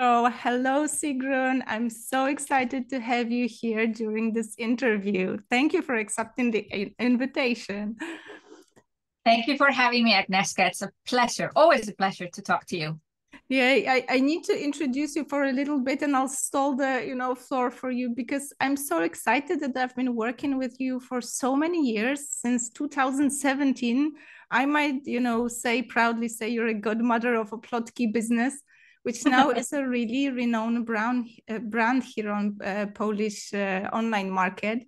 Oh, hello, Sigrun. I'm so excited to have you here during this interview. Thank you for accepting the invitation. Thank you for having me, Agnieszka. It's a pleasure, always a pleasure to talk to you. Yeah, I need to introduce you for a little bit and I'll stall the, floor for you because I'm so excited that I've been working with you for so many years, since 2017. I might, proudly say you're a godmother of a plotki business, which now is a really renowned brand here on Polish online market.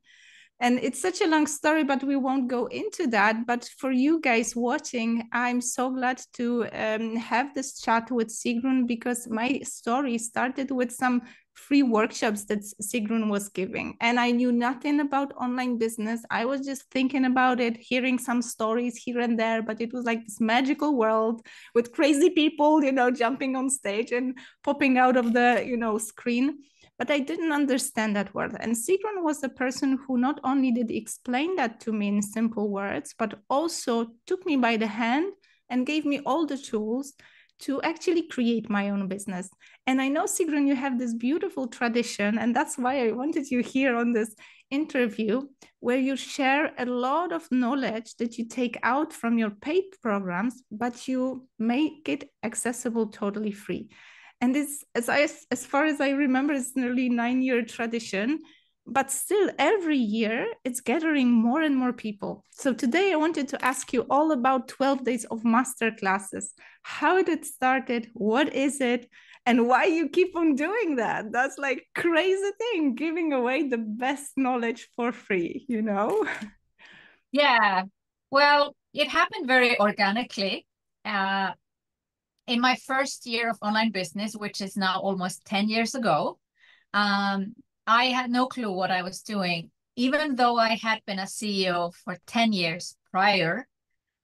And it's such a long story, but we won't go into that. But for you guys watching, I'm so glad to have this chat with Sigrun, because my story started with some free workshops that Sigrun was giving. And I knew nothing about online business. I was just thinking about it, hearing some stories here and there, but it was like this magical world with crazy people, jumping on stage and popping out of the, screen. But I didn't understand that word. And Sigrun was the person who not only did explain that to me in simple words, but also took me by the hand and gave me all the tools to actually create my own business. And I know, Sigrun, you have this beautiful tradition, and that's why I wanted you here on this interview, where you share a lot of knowledge that you take out from your paid programs, but you make it accessible totally free. And it's, as far as I remember, it's nearly 9-year tradition, but still every year it's gathering more and more people. So today I wanted to ask you all about 12 days of masterclasses. How it started, what is it, and why you keep on doing that? That's like crazy thing, giving away the best knowledge for free, Yeah, well, it happened very organically. In my first year of online business, which is now almost 10 years ago, I had no clue what I was doing, even though I had been a CEO for 10 years prior,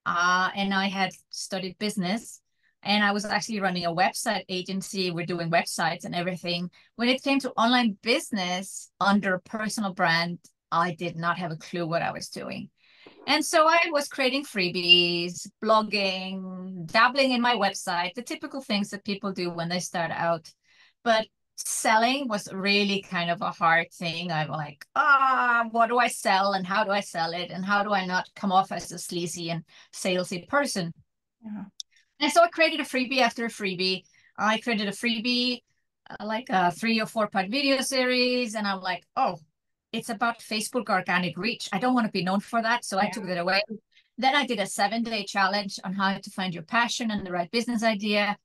and I had studied business, and I was actually running a website agency. We're doing websites and everything. When it came to online business under a personal brand, I did not have a clue what I was doing. And so I was creating freebies, blogging, dabbling in my website, the typical things that people do when they start out. But selling was really kind of a hard thing. I'm like, what do I sell and how do I sell it? And how do I not come off as a sleazy and salesy person? Yeah. And so I created a freebie after a freebie. I created a freebie, like a 3 or 4 part video series. And I'm like, oh, it's about Facebook organic reach. I don't want to be known for that. So I took that away. Then I did a 7-day challenge on how to find your passion and the right business idea.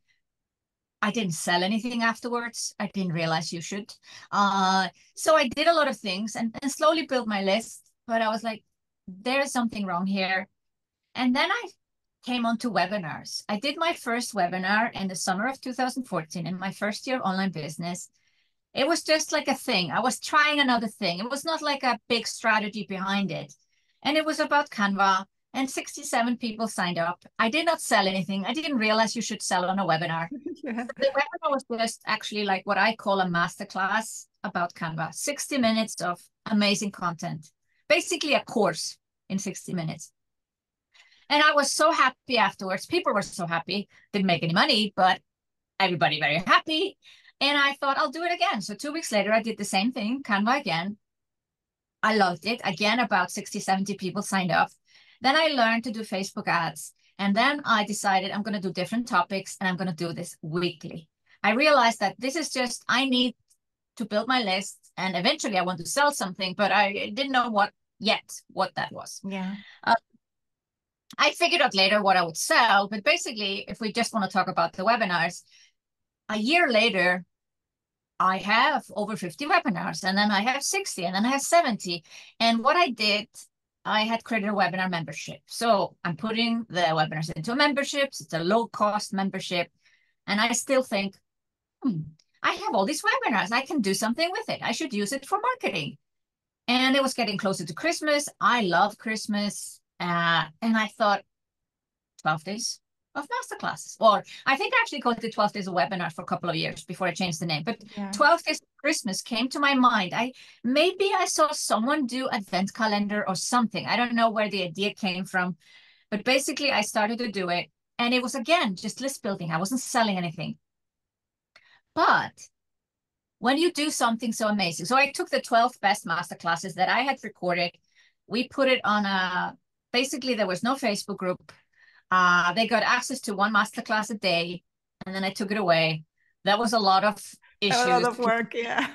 I didn't sell anything afterwards. I didn't realize you should. So I did a lot of things and slowly built my list. But I was like, there's something wrong here. And then I came on to webinars. I did my first webinar in the summer of 2014 in my first year of online business. It was just like a thing. I was trying another thing. It was not like a big strategy behind it. And it was about Canva, and 67 people signed up. I did not sell anything. I didn't realize you should sell on a webinar. Yeah. The webinar was just actually like what I call a masterclass about Canva. 60 minutes of amazing content. Basically a course in 60 minutes. And I was so happy afterwards. People were so happy. Didn't make any money, but everybody very happy. And I thought, I'll do it again. So 2 weeks later, I did the same thing, Canva again. I loved it. Again, about 60, 70 people signed up. Then I learned to do Facebook ads. And then I decided I'm going to do different topics and I'm going to do this weekly. I realized that this is just, I need to build my list. And eventually I want to sell something, but I didn't know what that was. Yeah. I figured out later what I would sell. But basically, if we just want to talk about the webinars, a year later, I have over 50 webinars, and then I have 60, and then I have 70. And what I did, I had created a webinar membership. So I'm putting the webinars into memberships. It's a low-cost membership. And I still think, I have all these webinars. I can do something with it. I should use it for marketing. And it was getting closer to Christmas. I love Christmas. And I thought, 12 days of masterclasses. Or I think I actually called it 12 days of webinar for a couple of years before I changed the name. But 12 days of Christmas came to my mind. Maybe I saw someone do advent calendar or something. I don't know where the idea came from. But basically, I started to do it. And it was, again, just list building. I wasn't selling anything. But when you do something so amazing, so I took the 12 best masterclasses that I had recorded. We put it on basically there was no Facebook group. They got access to one masterclass a day, and then I took it away. That was a lot of issues. A lot of work, yeah.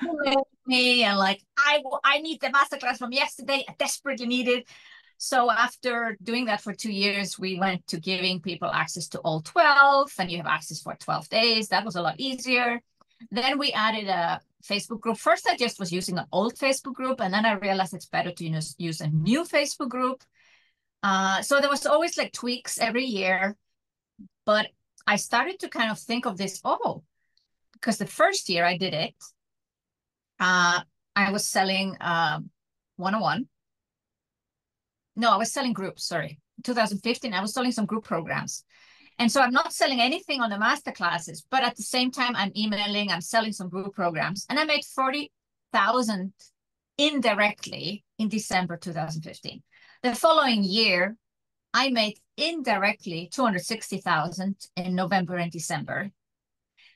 Me and like, I need the masterclass from yesterday. I desperately need it. So after doing that for 2 years, we went to giving people access to all 12, and you have access for 12 days. That was a lot easier. Then we added a Facebook group. First, I just was using an old Facebook group, and then I realized it's better to use a new Facebook group. So there was always like tweaks every year, but I started to kind of think of this, because the first year I did it, I was selling one-on-one. No, I was selling groups, sorry. 2015, I was selling some group programs. And so I'm not selling anything on the masterclasses, but at the same time, I'm emailing, I'm selling some group programs. And I made 40,000 indirectly in December 2015. The following year, I made indirectly 260,000 in November and December.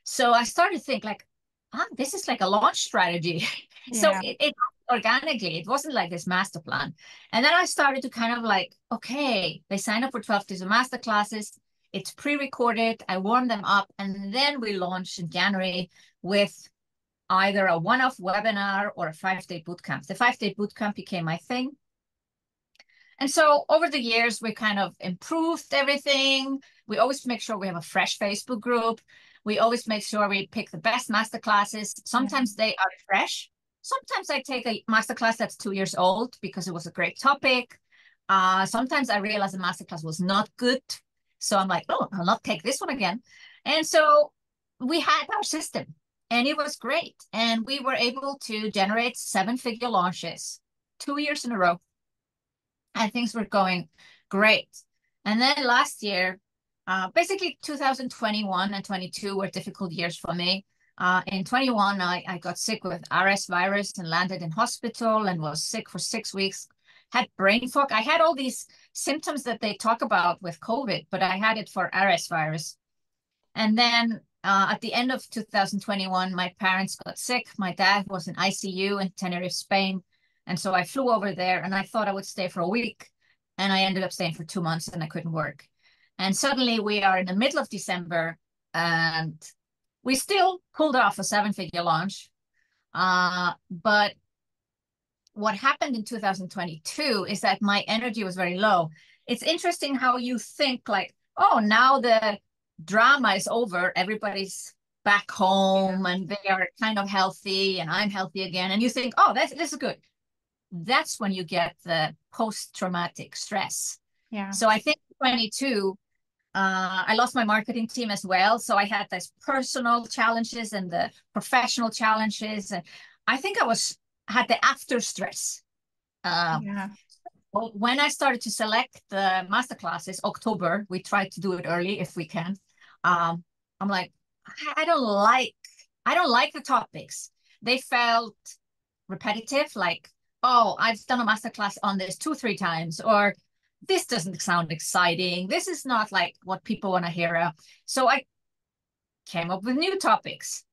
So I started to think like, this is like a launch strategy. Yeah. So it organically, it wasn't like this master plan. And then I started to kind of like, okay, they signed up for 12 days of master classes. It's pre-recorded. I warm them up. And then we launched in January with either a one-off webinar or a 5-day bootcamp. The 5-day bootcamp became my thing. And so over the years, we kind of improved everything. We always make sure we have a fresh Facebook group. We always make sure we pick the best masterclasses. Sometimes they are fresh. Sometimes I take a masterclass that's 2 years old because it was a great topic. Sometimes I realize the masterclass was not good. So I'm like, I'll not take this one again. And so we had our system and it was great. And we were able to generate 7-figure launches 2 years in a row. And things were going great. And then last year, basically 2021 and 22 were difficult years for me. In 21, I got sick with RS virus and landed in hospital and was sick for 6 weeks, had brain fog. I had all these symptoms that they talk about with COVID, but I had it for RS virus. And then at the end of 2021, my parents got sick. My dad was in ICU in Tenerife, Spain. And so I flew over there and I thought I would stay for a week. And I ended up staying for 2 months and I couldn't work. And suddenly we are in the middle of December and we still pulled off a 7-figure launch. But what happened in 2022 is that my energy was very low. It's interesting how you think like, now the drama is over. Everybody's back home and they are kind of healthy and I'm healthy again. And you think, this is good. That's when you get the post-traumatic stress. Yeah. So I think 22, I lost my marketing team as well. So I had these personal challenges and the professional challenges. And I think I had the after stress. Well, when I started to select the masterclasses, October, we tried to do it early if we can. I'm like, I don't like the topics. They felt repetitive, like, I've done a masterclass on this 2-3 times, or this doesn't sound exciting. This is not like what people want to hear. So I came up with new topics.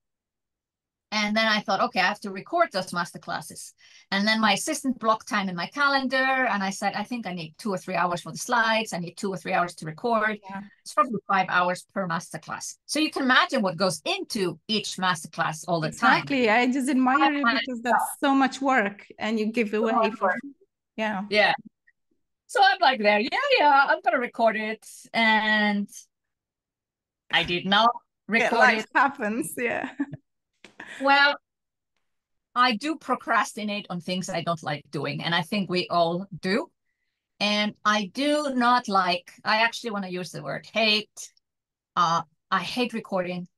And then I thought, okay, I have to record those masterclasses. And then my assistant blocked time in my calendar. And I said, I think I need 2 or 3 hours for the slides. I need 2 or 3 hours to record. Yeah. It's probably 5 hours per masterclass. So you can imagine what goes into each masterclass all the time. Exactly. I just admire you because that's so much work and you give away for, yeah. Yeah. So I'm like there, I'm going to record it. And I did not record life happens, yeah. Well, I do procrastinate on things I don't like doing, and I think we all do. And I do not like, I actually want to use the word hate. I hate recording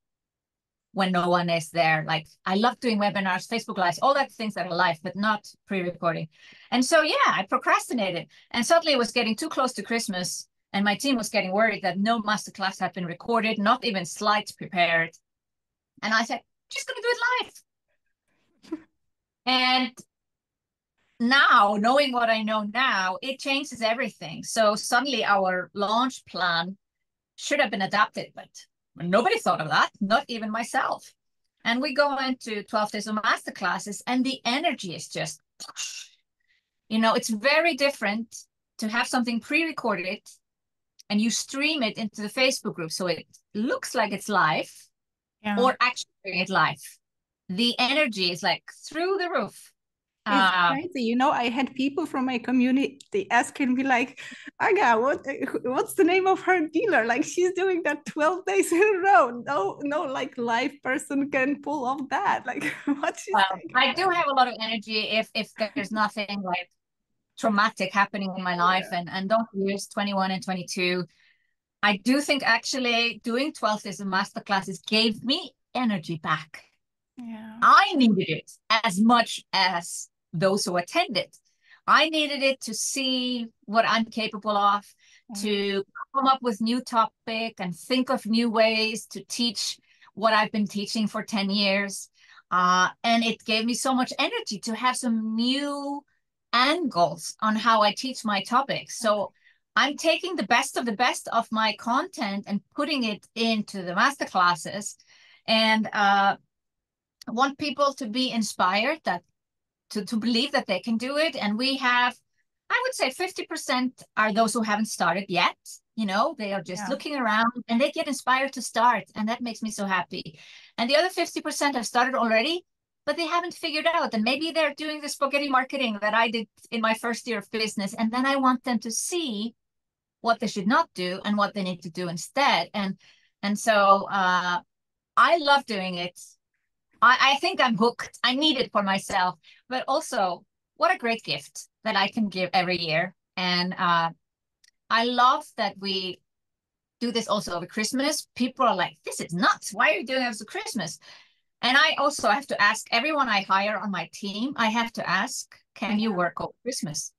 when no one is there. Like, I love doing webinars, Facebook Lives, all that things that are live, but not pre-recording. And so, I procrastinated. And suddenly it was getting too close to Christmas, and my team was getting worried that no masterclass had been recorded, not even slides prepared. And I said, just going to do it live. And now, knowing what I know now, it changes everything. So suddenly our launch plan should have been adapted, but nobody thought of that, not even myself. And we go into 12 days of masterclasses, and the energy is just, you know, it's very different to have something pre-recorded and you stream it into the Facebook group so it looks like it's live, or actually doing it live. The energy is like through the roof. It's crazy. You know, I had people from my community asking me like, Aga, what's the name of her dealer? Like, she's doing that 12 days in a row. No, like live person can pull off that. Like, what she's saying. I do have a lot of energy if there's nothing like traumatic happening in my life. And those years, 21 and 22, I do think actually doing 12 days of masterclasses gave me energy back. Yeah. I needed it as much as those who attended. I needed it to see what I'm capable of, to come up with new topic and think of new ways to teach what I've been teaching for 10 years. And it gave me so much energy to have some new angles on how I teach my topics. So I'm taking the best of my content and putting it into the masterclasses, and want people to be inspired, that to believe that they can do it. And we have, I would say 50% are those who haven't started yet. You know, they are just looking around and they get inspired to start. And that makes me so happy. And the other 50% have started already, but they haven't figured out. And maybe they're doing the spaghetti marketing that I did in my first year of business. And then I want them to see what they should not do and what they need to do instead. And so I love doing it. I think I'm hooked. I need it for myself, but also what a great gift that I can give every year. And I love that we do this also over Christmas. People are like, this is nuts. Why are you doing this for Christmas? And I also have to ask everyone I hire on my team, I have to ask, can you work over Christmas?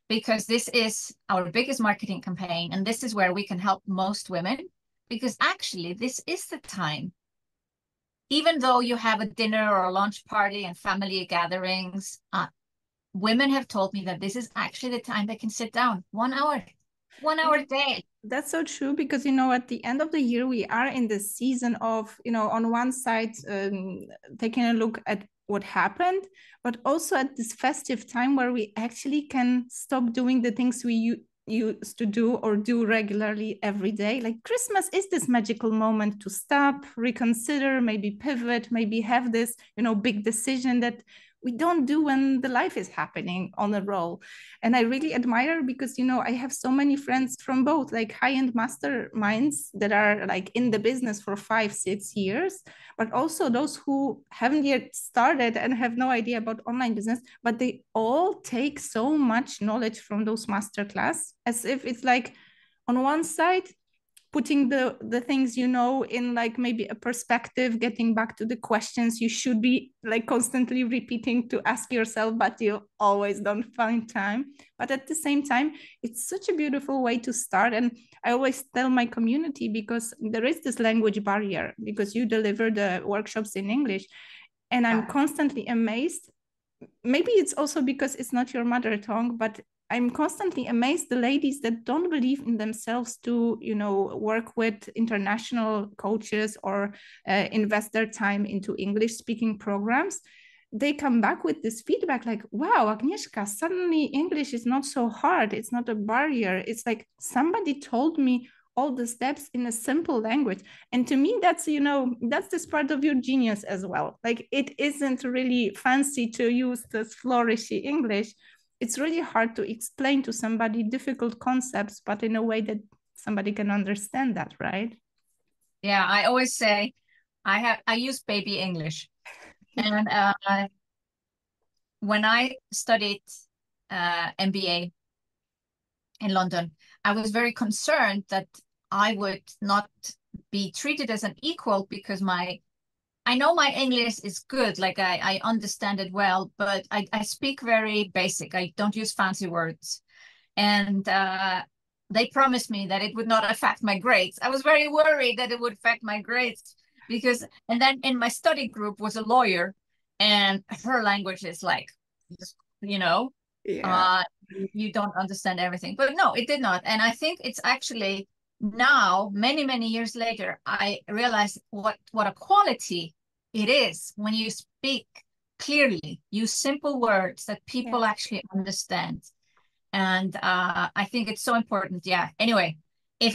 Because this is our biggest marketing campaign. And this is where we can help most women, because actually this is the time. Even though you have a dinner or a lunch party and family gatherings, women have told me that this is actually the time they can sit down 1 hour a day. That's so true, because, you know, at the end of the year, we are in the season of, you know, on one side, taking a look at what happened, but also at this festive time where we actually can stop doing the things we used to do or do regularly every day. Like Christmas is this magical moment to stop, reconsider, maybe pivot, maybe have this, you know, big decision that we don't do when the life is happening on a roll. And I really admire, because, you know, I have so many friends from both like high-end masterminds that are like in the business for 5-6 years, but also those who haven't yet started and have no idea about online business, but they all take so much knowledge from those masterclass, as if it's like on one side, putting the things, you know, in like maybe a perspective, getting back to the questions you should be like constantly repeating to ask yourself, but you always don't find time. But at the same time, it's such a beautiful way to start. And I always tell my community, because there is this language barrier, because you deliver the workshops in English, and I'm constantly amazed. Maybe it's also because it's not your mother tongue, but I'm constantly amazed the ladies that don't believe in themselves to, you know, work with international coaches or invest their time into English speaking programs. They come back with this feedback like, wow, Agnieszka, suddenly English is not so hard. It's not a barrier. It's like somebody told me all the steps in a simple language. And to me, that's, you know, that's this part of your genius as well. Like, it isn't really fancy to use this flourishy English. It's really hard to explain to somebody difficult concepts, but in a way that somebody can understand that, right? Yeah, I always say I use baby English. And when I studied MBA in London, I was very concerned that I would not be treated as an equal, because I know my English is good, like I understand it well, but I speak very basic. I don't use fancy words. And they promised me that it would not affect my grades. I was very worried that it would affect my grades, because, and then in my study group was a lawyer, and her language is like, you know, you don't understand everything. But no, it did not. And I think it's actually now, many years later, I realized what a quality it is when you speak clearly, use simple words that people actually understand. And I think it's so important. Yeah. Anyway, if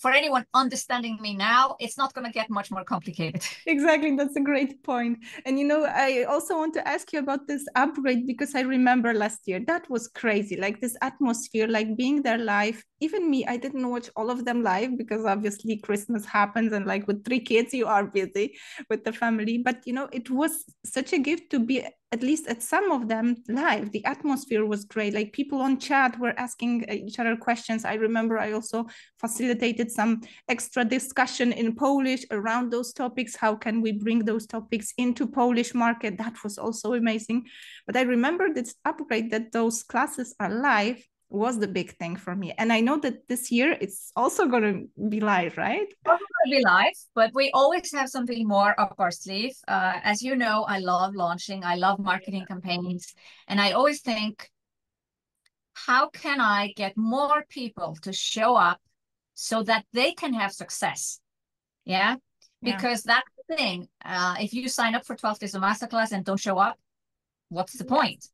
for anyone understanding me now, it's not going to get much more complicated. Exactly, that's a great point. And you know, I also want to ask you about this upgrade, because I remember last year that was crazy, like this atmosphere, like being there live. Even me, I didn't watch all of them live because obviously Christmas happens, and like with 3 kids you are busy with the family, but you know, it was such a gift to be at least at some of them live. The atmosphere was great, like people on chat were asking each other questions. I remember I also facilitated some extra discussion in Polish around those topics. How can we bring those topics into Polish market? That was also amazing. But I remember this upgrade, that those classes are live, was the big thing for me. And I know that this year it's also going to be live, right? It's going to be live, but we always have something more up our sleeve. As you know, I love launching, I love marketing campaigns, and I always think, how can I get more people to show up so that they can have success? Yeah, because that's the thing. If you sign up for 12 days of masterclass and don't show up, what's the point?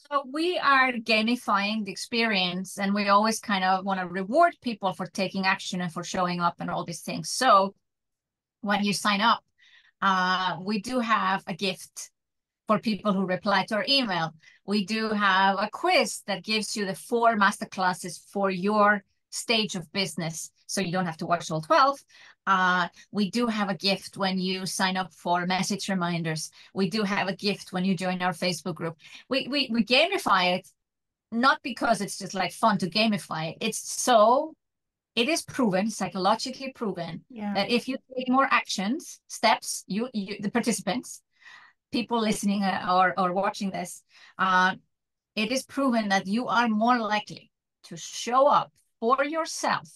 So we are gamifying the experience, and we always kind of want to reward people for taking action and for showing up and all these things. So when you sign up, we do have a gift for people who reply to our email. We do have a quiz that gives you the 4 masterclasses for your stage of business, so you don't have to watch all 12. We do have a gift when you sign up for message reminders. We do have a gift when you join our Facebook group. We gamify it, not because it's just like fun to gamify it. It is proven, psychologically proven, that if you take more steps, the participants, people listening or watching this, it is proven that you are more likely to show up for yourself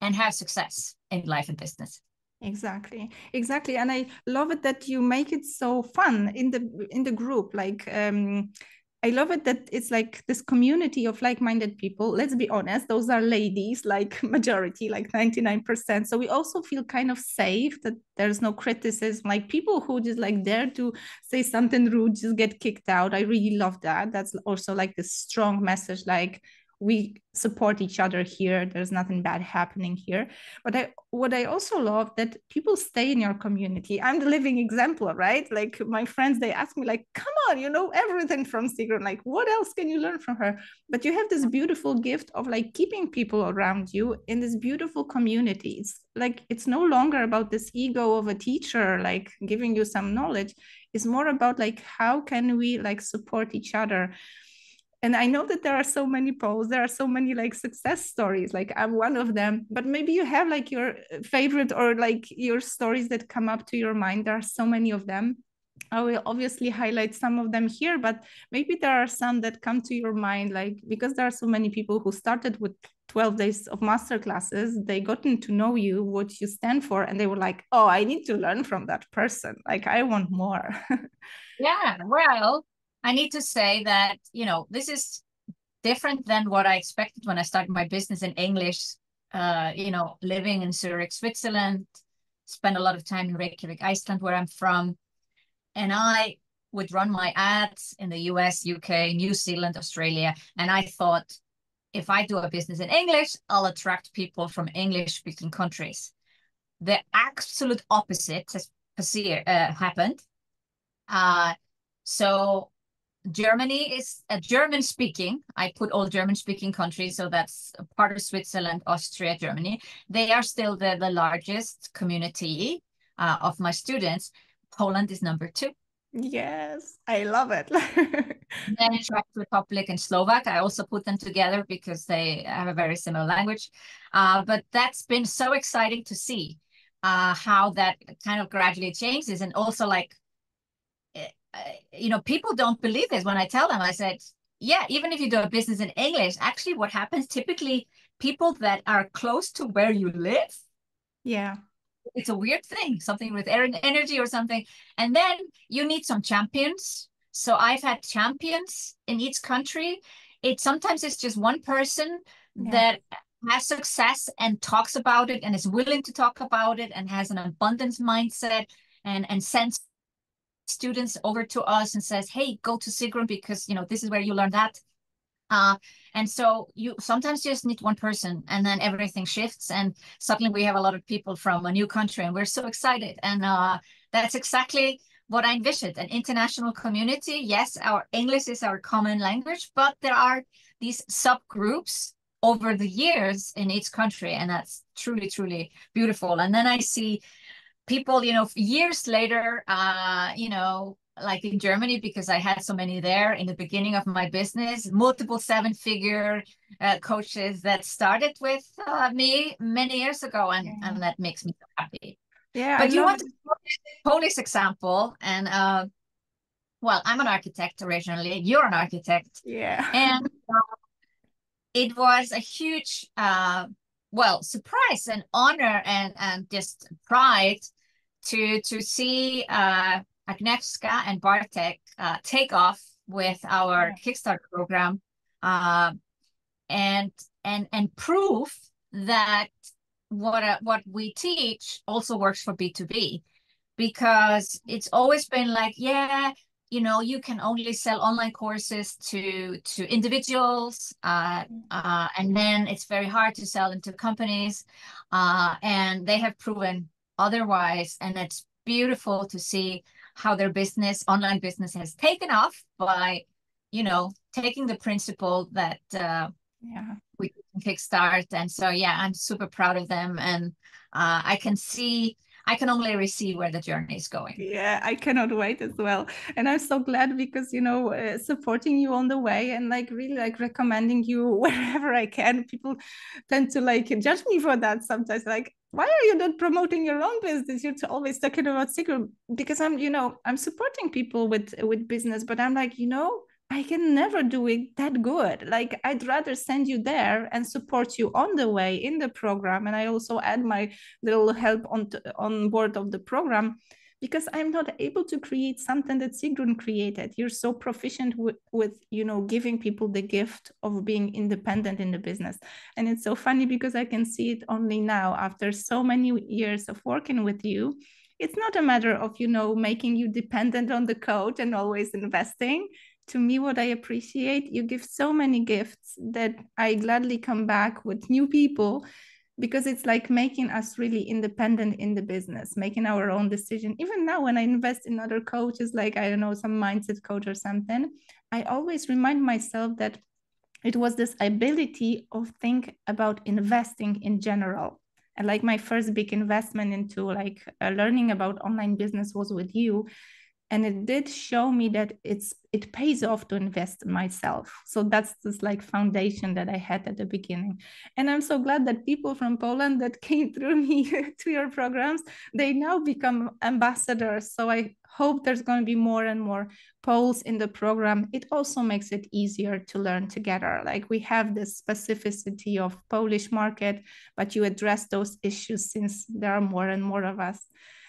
and have success in life and business. Exactly. And I love it that you make it so fun in the group. Like I love it that it's like this community of like-minded people. Let's be honest, those are ladies, like majority, like 99%. So we also feel kind of safe, that there's no criticism, like people who just like dare to say something rude just get kicked out. I really love that. That's also like this strong message, like we support each other here. There's nothing bad happening here. But what I also love, that people stay in your community. I'm the living example, right? Like my friends, they ask me like, come on, you know everything from Sigrun. Like, what else can you learn from her? But you have this beautiful gift of like keeping people around you in this beautiful community. It's like, it's no longer about this ego of a teacher, like giving you some knowledge. It's more about like, how can we like support each other? And I know that there are so many posts, there are so many like success stories, like I'm one of them, but maybe you have like your favorite or like your stories that come up to your mind. There are so many of them. I will obviously highlight some of them here, but maybe there are some that come to your mind, like, because there are so many people who started with 12 days of masterclasses, they gotten to know you, what you stand for, and they were like, oh, I need to learn from that person. Like, I want more. Yeah, well, I need to say that, you know, this is different than what I expected when I started my business in English, you know, living in Zurich, Switzerland, spent a lot of time in Reykjavik, Iceland, where I'm from. And I would run my ads in the US, UK, New Zealand, Australia. And I thought, if I do a business in English, I'll attract people from English-speaking countries. The absolute opposite has happened. So Germany is a German-speaking. I put all German-speaking countries, so that's a part of Switzerland, Austria, Germany. They are still the largest community of my students. Poland is number 2. Yes, I love it. Then Czech Republic and Slovak, I also put them together because they have a very similar language. But that's been so exciting to see how that kind of gradually changes. And also like, you know, people don't believe this when I tell them. I said, yeah, even if you do a business in English, actually what happens typically, people that are close to where you live. Yeah. It's a weird thing, something with energy or something. And then you need some champions. So I've had champions in each country. Sometimes it's just one person that has success and talks about it and is willing to talk about it and has an abundance mindset and sends students over to us and says, hey, go to Sigrun because, this is where you learn that. And so you sometimes just need one person and then everything shifts and suddenly we have a lot of people from a new country and we're so excited. And that's exactly what I envisioned, an international community. Yes, our English is our common language, but there are these subgroups over the years in each country. And that's truly, truly beautiful. And then I see people, years later, like in Germany, because I had so many there in the beginning of my business, multiple seven-figure coaches that started with me many years ago, and that makes me so happy. Yeah, but you want to Polish example, and well, I'm an architect originally. You're an architect, yeah, and it was a huge, surprise and honor and just pride to see Agnieszka and Bartek take off with our Kickstarter program, and prove that what we teach also works for B2B, because it's always been like, you can only sell online courses to individuals, and then it's very hard to sell them to companies, and they have proven otherwise, and it's beautiful to see how their online business has taken off by, taking the principle that we can kickstart. And so, I'm super proud of them. And I can only receive where the journey is going. Yeah, I cannot wait as well. And I'm so glad because, supporting you on the way and really recommending you wherever I can. People tend to judge me for that sometimes. Why are you not promoting your own business? You're always talking about Sigrun, because I'm supporting people with business, but I'm I can never do it that good. I'd rather send you there and support you on the way in the program. And I also add my little help on board of the program, because I'm not able to create something that Sigrun created. You're so proficient with giving people the gift of being independent in the business. And it's so funny because I can see it only now after so many years of working with you. It's not a matter of, making you dependent on the coach and always investing. To me, what I appreciate, you give so many gifts that I gladly come back with new people, because it's making us really independent in the business, making our own decision. Even now, when I invest in other coaches, I don't know, some mindset coach or something, I always remind myself that it was this ability of think about investing in general. And my first big investment into learning about online business was with you. And it did show me that it pays off to invest in myself. So that's this foundation that I had at the beginning. And I'm so glad that people from Poland that came through me to your programs, they now become ambassadors. So I hope there's going to be more and more Poles in the program. It also makes it easier to learn together. We have this specificity of Polish market, but you address those issues since there are more and more of us.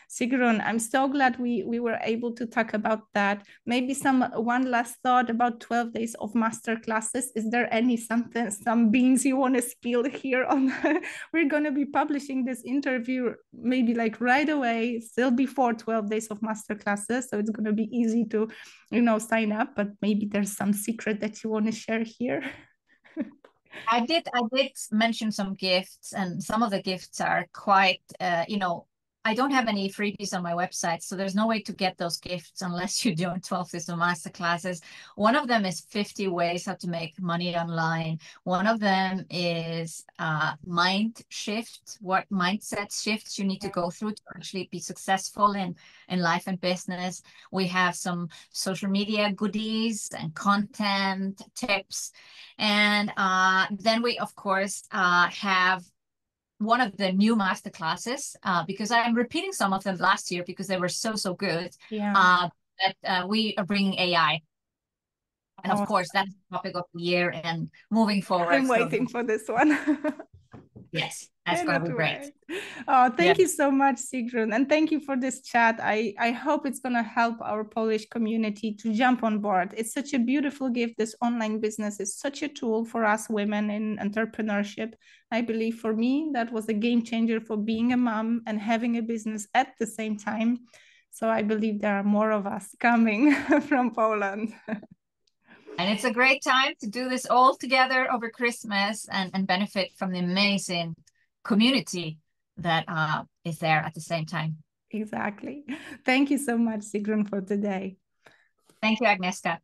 Sigrun, I'm so glad we were able to talk about that. Maybe one last thought about 12 days of masterclasses. Is there some beans you want to spill here on? We're going to be publishing this interview maybe right away, still before 12 days of masterclasses. So it's going to be easy to, sign up, but maybe there's some secret that you want to share here. I did mention some gifts, and some of the gifts are quite, I don't have any freebies on my website, so there's no way to get those gifts unless you join 12 days of masterclasses. One of them is 50 ways how to make money online. One of them is mind shift, what mindset shifts you need to go through to actually be successful in life and business. We have some social media goodies and content tips. And then we, of course, have one of the new masterclasses, because I'm repeating some of them last year because they were so good. Yeah. That we are bringing AI. And of course, that's the topic of the year and moving forward. I'm waiting for this one. Yes, that's going to be great. Oh, thank you so much, Sigrun. And thank you for this chat. I hope it's going to help our Polish community to jump on board. It's such a beautiful gift. This online business is such a tool for us women in entrepreneurship. I believe for me, that was a game changer for being a mom and having a business at the same time. So I believe there are more of us coming from Poland. And it's a great time to do this all together over Christmas and benefit from the amazing community that is there at the same time. Exactly. Thank you so much, Sigrun, for today. Thank you, Agnieszka.